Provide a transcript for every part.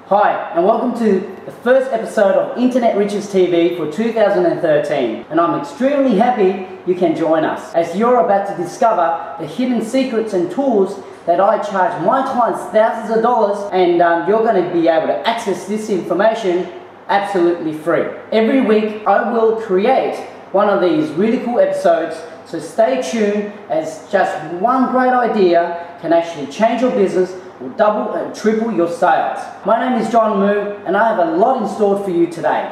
Hi, and welcome to the first episode of Internet Riches TV for 2013, and I'm extremely happy you can join us as you're about to discover the hidden secrets and tools that I charge my clients thousands of dollars, and you're going to be able to access this information absolutely free. Every week I will create one of these really cool episodes, so stay tuned, as just one great idea can actually change your business or double and triple your sales. My name is John Moo, and I have a lot in store for you today.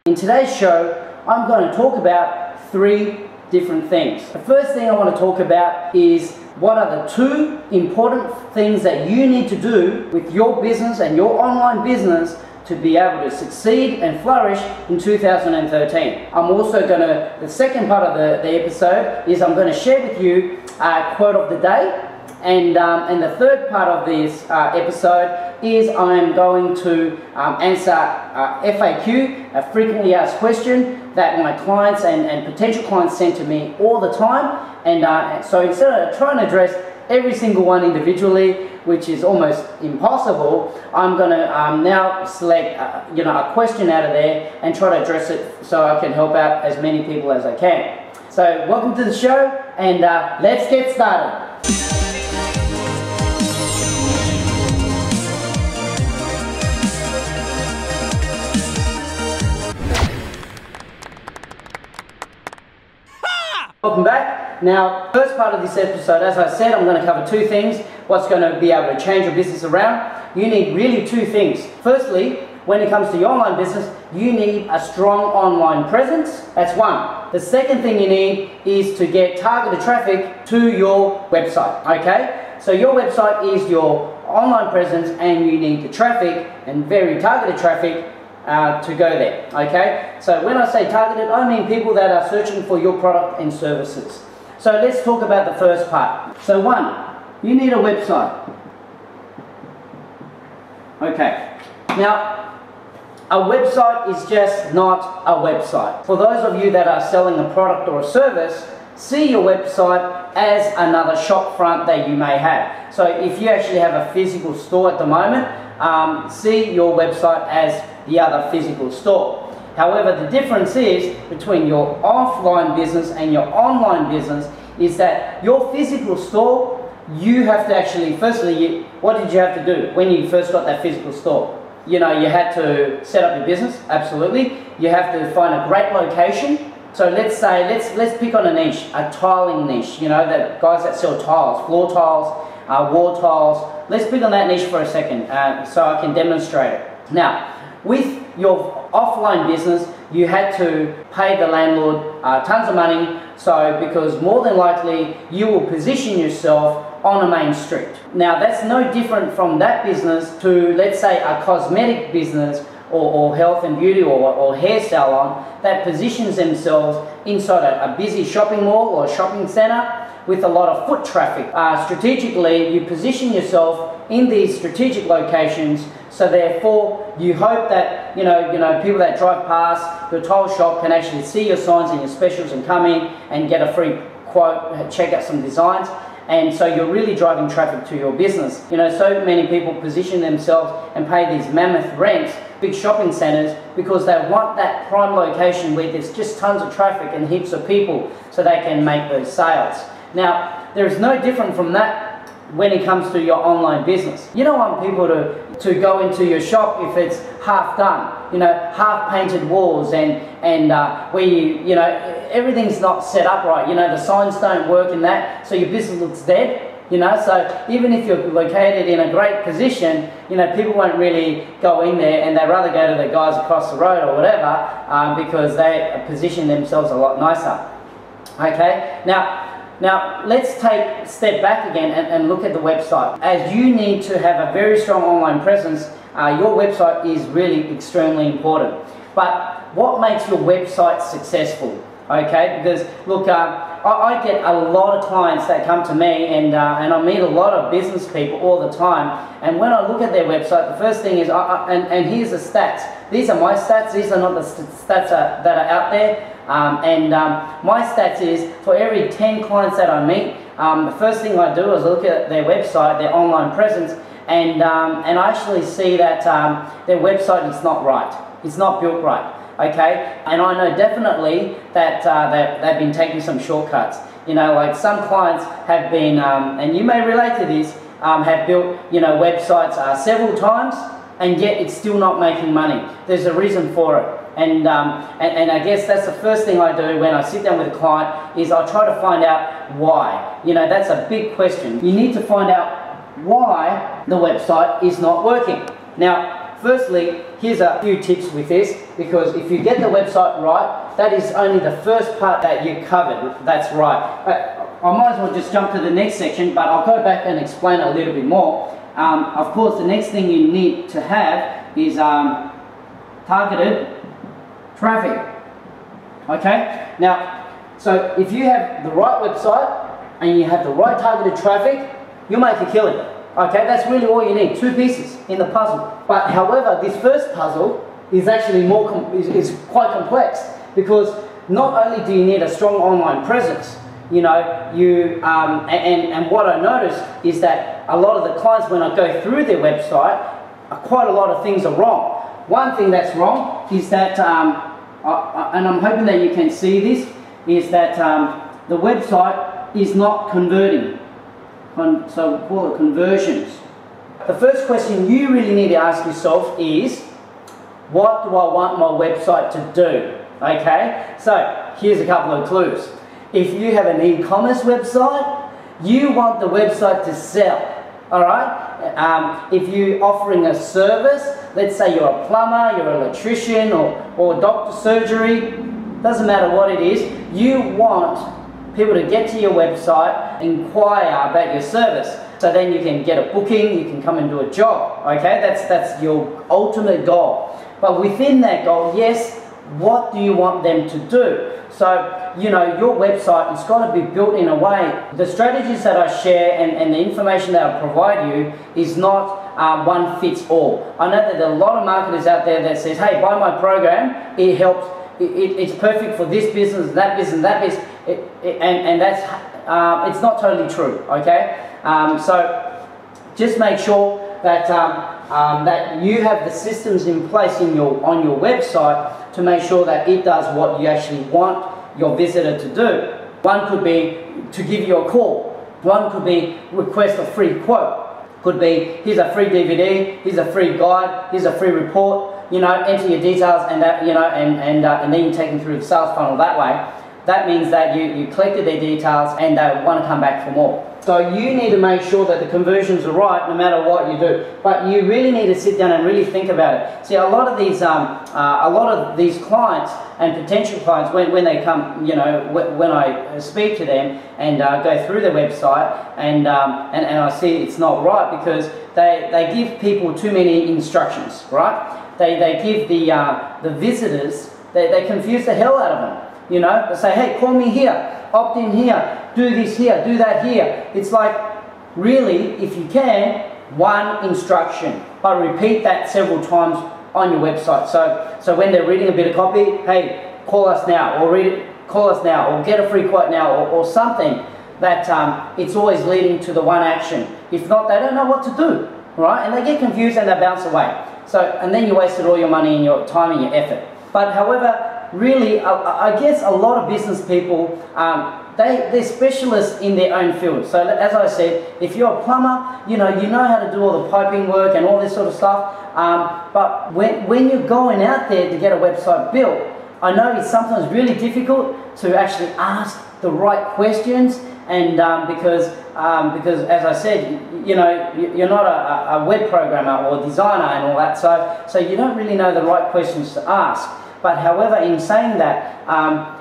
In today's show, I'm going to talk about three different things. The first thing I want to talk about is what are the two important things that you need to do with your business and your online business to be able to succeed and flourish in 2013. I'm also going to, the second part of the episode is I'm going to share with you a quote of the day. And the third part of this episode is I'm going to answer FAQ, a frequently asked question that my clients and potential clients send to me all the time. And so instead of trying to address every single one individually, which is almost impossible, I'm going to now select a question out of there and try to address it so I can help out as many people as I can. So welcome to the show, and let's get started. Welcome back. Now, first part of this episode, as I said, I'm going to cover two things. What's going to be able to change your business around. You need really two things. Firstly, when it comes to your online business, you need a strong online presence. That's one. The second thing you need is to get targeted traffic to your website. Okay? So your website is your online presence, and you need the traffic, and very targeted traffic, to go there. Okay, so when I say targeted, I mean people that are searching for your product and services. So let's talk about the first part. So one, you need a website. Okay, now a website is just not a website. For those of you that are selling a product or a service, see your website as another shop front that you may have. So if you actually have a physical store at the moment, see your website as the other physical store. However, the difference is between your offline business and your online business is that your physical store, you have to actually, firstly, what did you have to do when you first got that physical store? You know, you had to set up your business, absolutely. You have to find a great location. So let's say, let's pick on a niche, a tiling niche, you know, that guys that sell tiles, floor tiles, wall tiles. Let's pick on that niche for a second so I can demonstrate it. Now, with your offline business, you had to pay the landlord tons of money, so because more than likely you will position yourself on a main street. Now that's no different from that business to, let's say, a cosmetic business or health and beauty or hair salon that positions themselves inside a busy shopping mall or shopping center with a lot of foot traffic. Strategically, you position yourself in these strategic locations, so therefore you hope that you know people that drive past your tile shop can actually see your signs and your specials and come in and get a free quote, check out some designs. And so you're really driving traffic to your business. You know, so many people position themselves and pay these mammoth rents, big shopping centers, because they want that prime location where there's just tons of traffic and heaps of people so they can make those sales. Now, there is no different from that when it comes to your online business. You don't want people to go into your shop if it's half done, you know, half painted walls and where you know, everything's not set up right, you know, the signs don't work in that, so your business looks dead, you know. So even if you're located in a great position, you know, people won't really go in there, and they'd rather go to the guys across the road or whatever because they position themselves a lot nicer. Okay, now Now, let's take a step back again and look at the website. As you need to have a very strong online presence, your website is really extremely important. But what makes your website successful? Okay, because look, I get a lot of clients that come to me, and I meet a lot of business people all the time. And when I look at their website, the first thing is, and here's the stats. These are my stats. These are not the stats that are out there. My stats is, for every 10 clients that I meet, the first thing I do is look at their website, their online presence, and I actually see that their website is not right. It's not built right. Okay, and I know definitely that they've been taking some shortcuts. You know, like some clients have been, and you may relate to this, have built, you know, websites several times, and yet it's still not making money. There's a reason for it. And I guess that's the first thing I do when I sit down with a client, is I try to find out why. You know, that's a big question. You need to find out why the website is not working. Now, firstly, here's a few tips with this, because if you get the website right, that is only the first part that you covered. That's right. I might as well just jump to the next section, but I'll go back and explain a little bit more. Of course, the next thing you need to have is targeted traffic. Okay? Now, so if you have the right website and you have the right targeted traffic, you'll make a killing. Okay, that's really all you need, 2 pieces in the puzzle. But however, this first puzzle is actually is quite complex, because not only do you need a strong online presence, you know, and what I noticed is that a lot of the clients, when I go through their website, quite a lot of things are wrong. One thing that's wrong is that, and I'm hoping that you can see this, is that the website is not converting. So we call it conversions. The first question you really need to ask yourself is, what do I want my website to do? Okay, so here's a couple of clues. If you have an e-commerce website, you want the website to sell. Alright? If you're offering a service, let's say you're a plumber, you're an electrician, or doctor surgery, doesn't matter what it is, you want people to get to your website, inquire about your service, so then you can get a booking, you can come and do a job. Okay, that's your ultimate goal. But within that goal, yes, what do you want them to do? So, you know, your website has got to be built in a way. The strategies that I share and the information that I provide you is not one fits all. I know that there are a lot of marketers out there that says, hey, buy my program, it helps, it's perfect for this business, that business, that business, and that's, it's not totally true, okay? So just make sure that, that you have the systems in place on your website to make sure that it does what you actually want your visitor to do. One could be to give you a call. One could be request a free quote. Could be, here's a free DVD, here's a free guide, here's a free report. You know, enter your details, and that, you know, and then you take them through the sales funnel that way. That means that you collected their details and they want to come back for more. So you need to make sure that the conversions are right no matter what you do. But you really need to sit down and really think about it. See, a lot of these clients and potential clients, when they come, you know, when I speak to them and go through their website and I see it's not right, because they give people too many instructions, right? They give the visitors, they confuse the hell out of them. You know, they say, hey, call me here, opt in here, do this here, do that here. It's like, really, if you can, one instruction, but repeat that several times on your website. So when they're reading a bit of copy, hey, call us now, or call us now, or get a free quote now, or something that it's always leading to the one action. If not, they don't know what to do, right? And they get confused and they bounce away. So, and then you wasted all your money and your time and your effort. But however, really, I guess a lot of business people, they're specialists in their own field. So as I said, if you're a plumber, you know how to do all the piping work and all this sort of stuff. But when you're going out there to get a website built, I know it's sometimes really difficult to actually ask the right questions, and because as I said, you know, you're not a web programmer or designer and all that, so you don't really know the right questions to ask. But however, in saying that,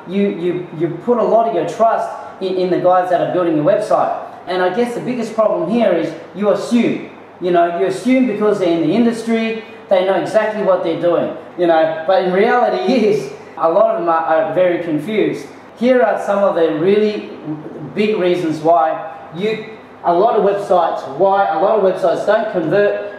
you put a lot of your trust in the guys that are building your website. And I guess the biggest problem here is you assume. You know, you assume because they're in the industry, they know exactly what they're doing. You know, but in reality is, a lot of them are very confused. Here are some of the really big reasons why a lot of websites don't convert.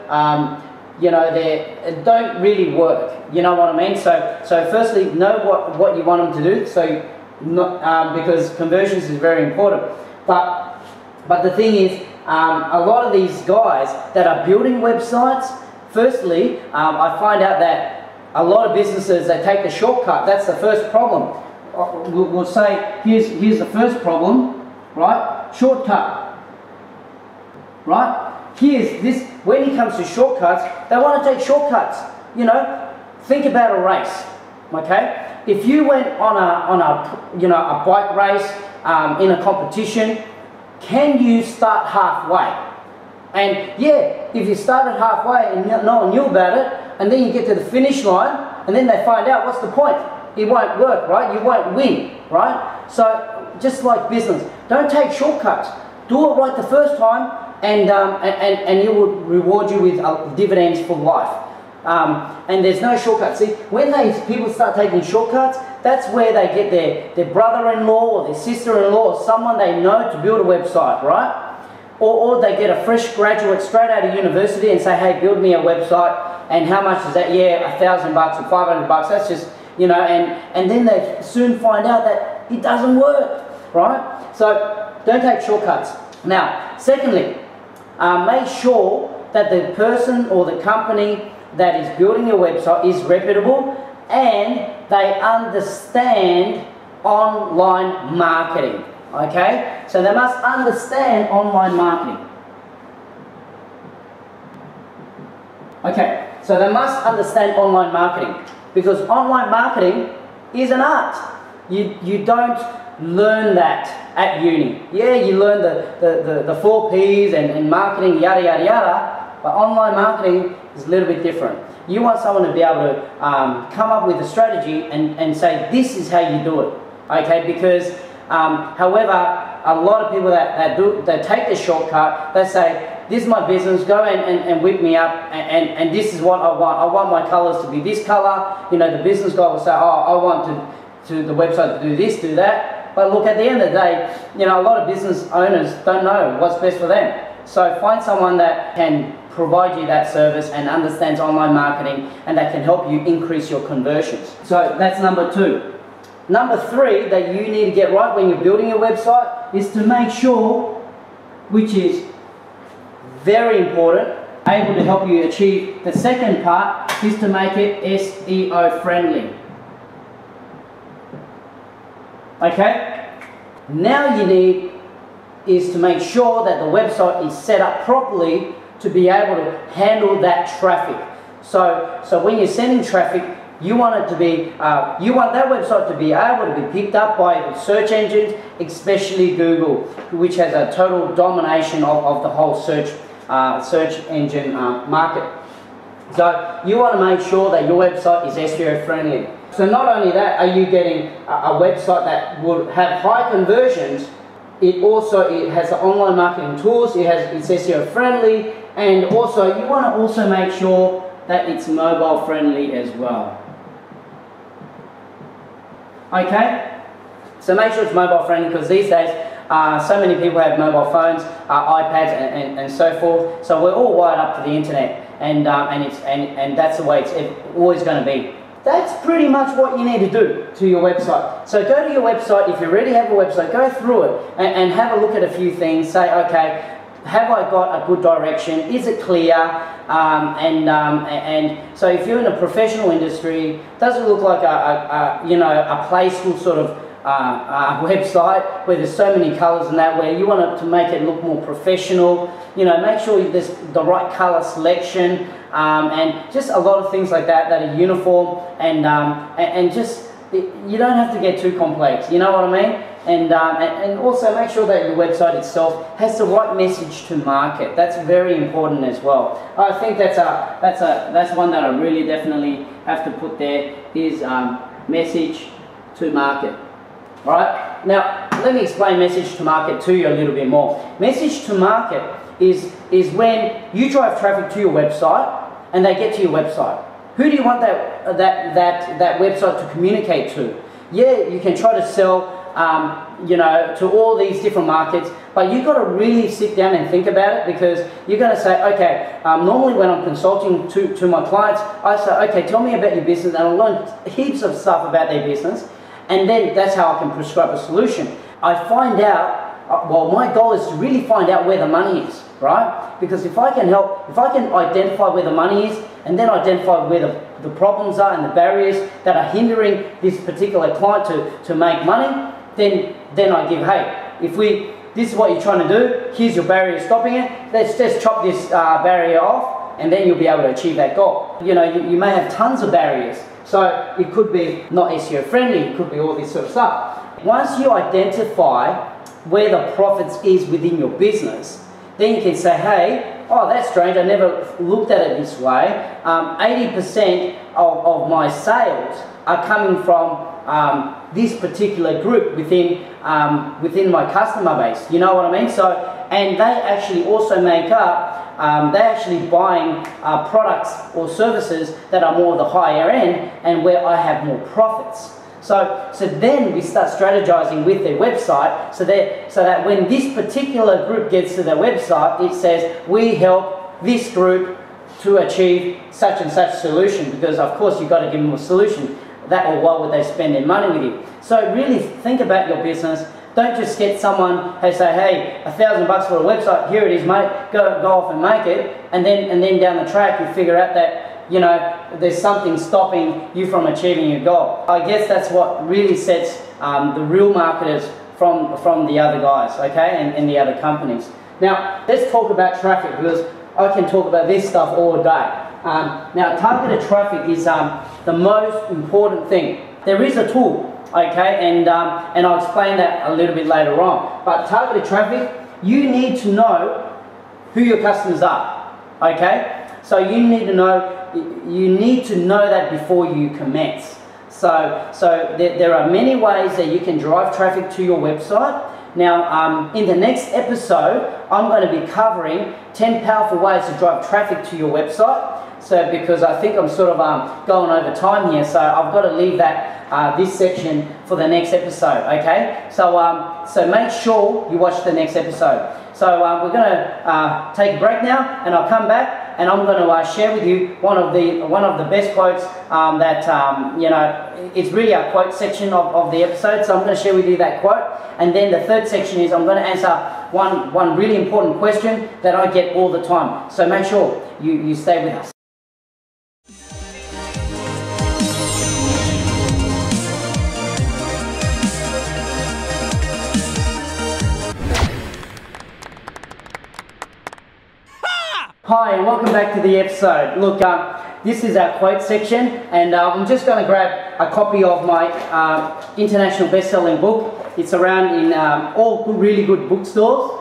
You know, they don't really work. You know what I mean? So firstly, know what you want them to do. So, because conversions is very important. But the thing is, a lot of these guys that are building websites, firstly, I find out that a lot of businesses, they take the shortcut. That's the first problem. We'll say, here's the first problem, right? Shortcut, right? Here's this, when it comes to shortcuts, they want to take shortcuts. You know, think about a race, okay? If you went on a bike race in a competition, can you start halfway? And yeah, if you started halfway and no one knew about it, and then you get to the finish line, and then they find out, what's the point? It won't work, right? You won't win, right? So just like business, don't take shortcuts. Do it right the first time, and it will reward you with dividends for life. And there's no shortcuts. See, when people start taking shortcuts, that's where they get their brother-in-law or their sister-in-law or someone they know to build a website, right? Or they get a fresh graduate straight out of university and say, hey, build me a website. And how much is that? Yeah, $1,000 or $500. That's just, you know, and then they soon find out that it doesn't work, right? So don't take shortcuts. Now, secondly, make sure that the person or the company that is building your website is reputable and they understand online marketing. Okay? So they must understand online marketing. Okay, so they must understand online marketing, because online marketing is an art. You don't learn that at uni. Yeah, you learn the 4 Ps and marketing, yada yada yada, but online marketing is a little bit different. You want someone to be able to come up with a strategy and say, this is how you do it. Okay, because however, a lot of people that take the shortcut, they say, this is my business, go and whip me up, and this is what I want. I want my colors to be this color. You know, the business guy will say, oh, I want to the website to do this, do that. But look, at the end of the day, you know, a lot of business owners don't know what's best for them. So find someone that can provide you that service and understands online marketing, and that can help you increase your conversions. So that's number 2. Number 3 that you need to get right when you're building your website is to make sure, which is very important, able to help you achieve the second part, is to make it SEO friendly. Okay? Now you need is to make sure that the website is set up properly to be able to handle that traffic. So when you're sending traffic, you want it to be, you want that website to be able to be picked up by the search engines, especially Google, which has a total domination of the whole search engine market. So you want to make sure that your website is SEO friendly. So not only that, are you getting a website that will have high conversions, it has the online marketing tools, it's SEO friendly, and also you want to also make sure that it's mobile friendly as well. Okay? So make sure it's mobile friendly, because these days so many people have mobile phones, iPads and so forth. So we're all wired up to the internet, and that's the way it's always going to be. That's pretty much what you need to do to your website. So go to your website, if you already have a website, go through it and have a look at a few things. Say, okay, have I got a good direction? Is it clear? And so if you're in a professional industry, does it look like a playful sort of website where there's so many colors and that, where you want it to make it look more professional? You know, make sure there's the right color selection, and just a lot of things like that are uniform, and just, you don't have to get too complex, you know what I mean? And also make sure that your website itself has the right message to market. That's very important as well. I think that's one that I really definitely have to put there, is message to market. Alright, now let me explain message to market to you a little bit more. Message to market is when you drive traffic to your website and they get to your website. Who do you want that website to communicate to? Yeah, you can try to sell to all these different markets, but you've got to really sit down and think about it, because you're going to say, okay, normally when I'm consulting to my clients, I say, okay, tell me about your business, and I'll learn heaps of stuff about their business, and then that's how I can prescribe a solution. I find out, well, my goal is to really find out where the money is, right? Because if I can identify where the money is, and then identify where the problems are and the barriers that are hindering this particular client to make money, then I give, hey, this is what you're trying to do, here's your barrier stopping it, let's just chop this barrier off, and then you'll be able to achieve that goal. You may have tons of barriers, so it could be not SEO friendly, it could be all this sort of stuff. Once you identify where the profits is within your business, then you can say, hey, oh, that's strange, I never looked at it this way. 80% of my sales are coming from this particular group within my customer base. You know what I mean? So, and they actually also make up, they're actually buying products or services that are more the higher end and where I have more profits. So then we start strategizing with their website so that when this particular group gets to their website, it says, we help this group to achieve such and such solution, because of course you've got to give them a solution. That, or why would they spend their money with you? So really think about your business. Don't just get someone who say, hey, $1,000 for a website, here it is, mate, go off and make it, and then down the track you figure out that there's something stopping you from achieving your goal. I guess that's what really sets the real marketers from the other guys, okay, and the other companies. Now, let's talk about traffic, because I can talk about this stuff all day. Now, targeted traffic is the most important thing. There is a tool, okay, and I'll explain that a little bit later on. But targeted traffic, you need to know who your customers are, okay? So you need to know that before you commence. So there are many ways that you can drive traffic to your website. Now, in the next episode, I'm going to be covering 10 powerful ways to drive traffic to your website. So, because I think I'm sort of going over time here, so I've got to leave that this section for the next episode. Okay? So make sure you watch the next episode. So we're going to take a break now, and I'll come back. And I'm going to share with you one of the best quotes it's really a quote section of the episode. So I'm going to share with you that quote, and then the third section is I'm going to answer one really important question that I get all the time. So make sure you stay with us. Hi, and welcome back to the episode. Look, this is our quote section, and I'm just going to grab a copy of my international best-selling book. It's around in all really good bookstores,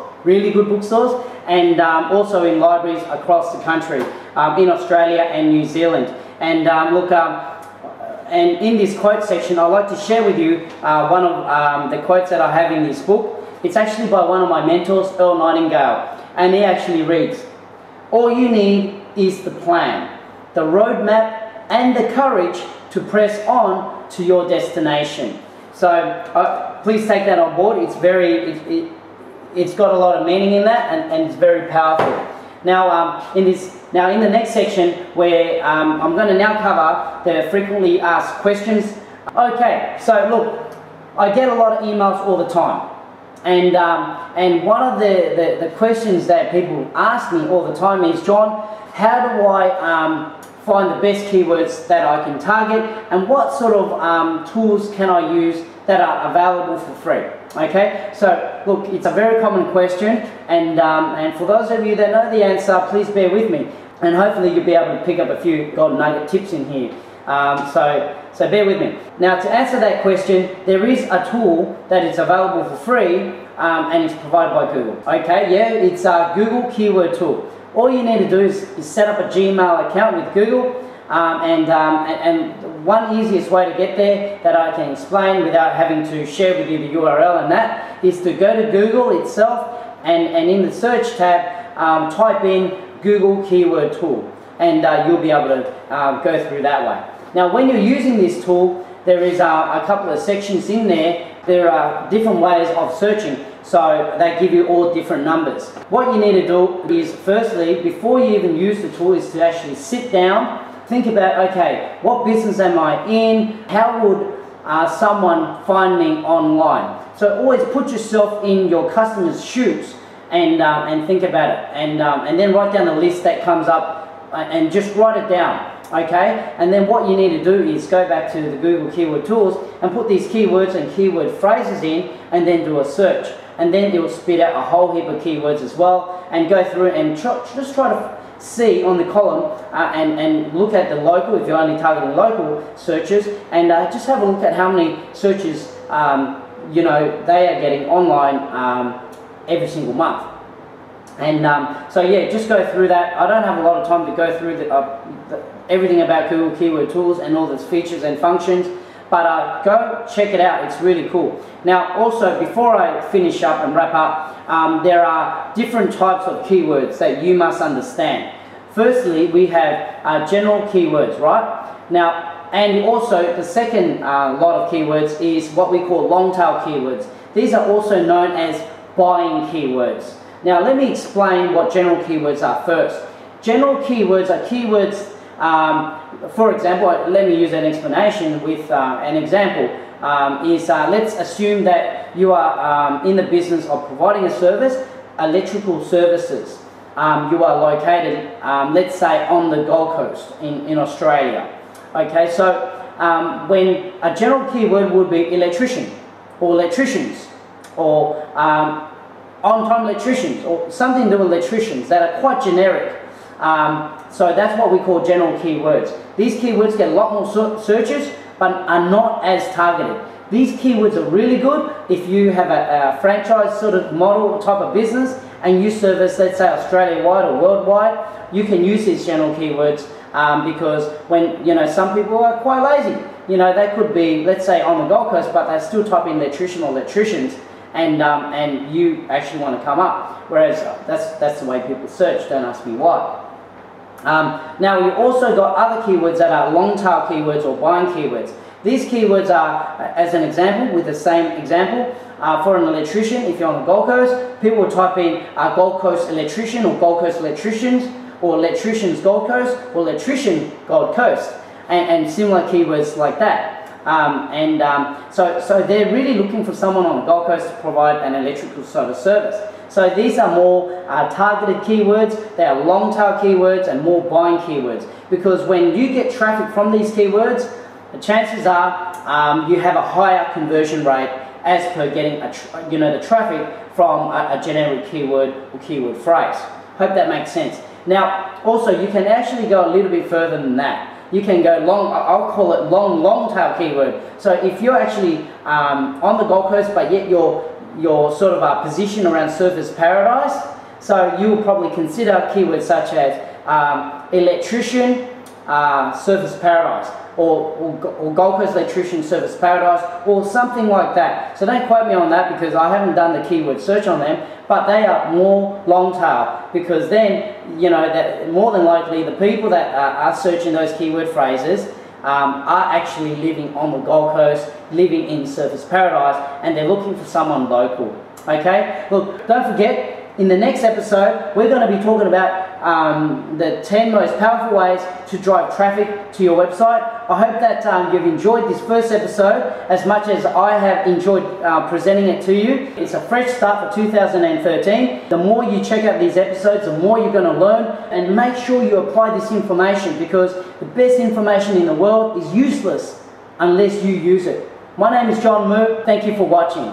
and also in libraries across the country, in Australia and New Zealand. And and in this quote section, I'd like to share with you one of the quotes that I have in this book. It's actually by one of my mentors, Earl Nightingale, and he actually reads, "All you need is the plan, the roadmap, and the courage to press on to your destination." So please take that on board. It's it's got a lot of meaning in that, and it's very powerful. Now, in the next section, where I'm going to now cover the frequently asked questions. Okay, so look, I get a lot of emails all the time. And one of the questions that people ask me all the time is, John, how do I find the best keywords that I can target, and what sort of tools can I use that are available for free? Okay, so look, it's a very common question, and for those of you that know the answer, please bear with me, and hopefully you'll be able to pick up a few golden nugget tips in here. So bear with me. Now, to answer that question, there is a tool that is available for free, and it's provided by Google. Okay, yeah, it's a Google Keyword Tool. All you need to do is set up a Gmail account with Google, And one easiest way to get there that I can explain without having to share with you the URL and that is to go to Google itself and in the search tab type in Google Keyword Tool, and you'll be able to go through that way. Now when you're using this tool, there is a couple of sections in there. There are different ways of searching, so they give you all different numbers. What you need to do is, firstly, before you even use the tool, is to actually sit down, think about, okay, what business am I in? How would someone find me online? So always put yourself in your customer's shoes and think about it, and then write down the list that comes up and just write it down. Okay, and then what you need to do is go back to the Google Keyword Tools and put these keywords and keyword phrases in, and then do a search, and then it will spit out a whole heap of keywords as well, and go through and just try to see on the column and look at the local, if you're only targeting local searches, and just have a look at how many searches you know, they are getting online every single month. And so yeah, just go through that. I don't have a lot of time to go through everything about Google Keyword Tools and all its features and functions, but go check it out, it's really cool. Now also, before I finish up and wrap up, there are different types of keywords that you must understand. Firstly, we have general keywords, right? Now, and also the second lot of keywords is what we call long tail keywords. These are also known as buying keywords. Now let me explain what general keywords are first. General keywords are keywords, for example, let me use an explanation with an example. Let's assume that you are in the business of providing a service, electrical services. You are located, let's say, on the Gold Coast in Australia. Okay, so when a general keyword would be electrician, or electricians, or on-time electricians, or something to do with electricians that are quite generic. So that's what we call general keywords. These keywords get a lot more searches, but are not as targeted. These keywords are really good if you have a franchise sort of model type of business and you service, let's say, Australia-wide or worldwide. You can use these general keywords because when, you know, some people are quite lazy. You know, they could be, let's say, on the Gold Coast, but they still type in electrician or electricians, and you actually want to come up. Whereas that's the way people search. Don't ask me why. Now you also got other keywords that are long tail keywords or buying keywords. These keywords are, as an example, with the same example, for an electrician, if you're on the Gold Coast, people will type in Gold Coast electrician or Gold Coast electricians, or electricians Gold Coast, or electrician Gold Coast, and similar keywords like that. So they're really looking for someone on the Gold Coast to provide an electrical sort of service. So these are more targeted keywords, they are long tail keywords and more buying keywords, because when you get traffic from these keywords, the chances are you have a higher conversion rate as per getting the traffic from a generic keyword or keyword phrase. Hope that makes sense. Now also you can actually go a little bit further than that. You can go long, I'll call it long tail keyword. So if you're actually on the Gold Coast, but yet your sort of position around Surfers Paradise, so you will probably consider keywords such as electrician, Surfers Paradise, or Gold Coast electrician, Surfers Paradise, or something like that. So don't quote me on that because I haven't done the keyword search on them, but they are more long tail, because then, you know, that more than likely the people that are searching those keyword phrases are actually living on the Gold Coast, living in Surfers Paradise, and they're looking for someone local. Okay? Look, don't forget, in the next episode, we're going to be talking about the 10 most powerful ways to drive traffic to your website. I hope that you've enjoyed this first episode as much as I have enjoyed presenting it to you. It's a fresh start for 2013. The more you check out these episodes, the more you're going to learn, and make sure you apply this information, because the best information in the world is useless unless you use it. My name is John Moo. Thank you for watching.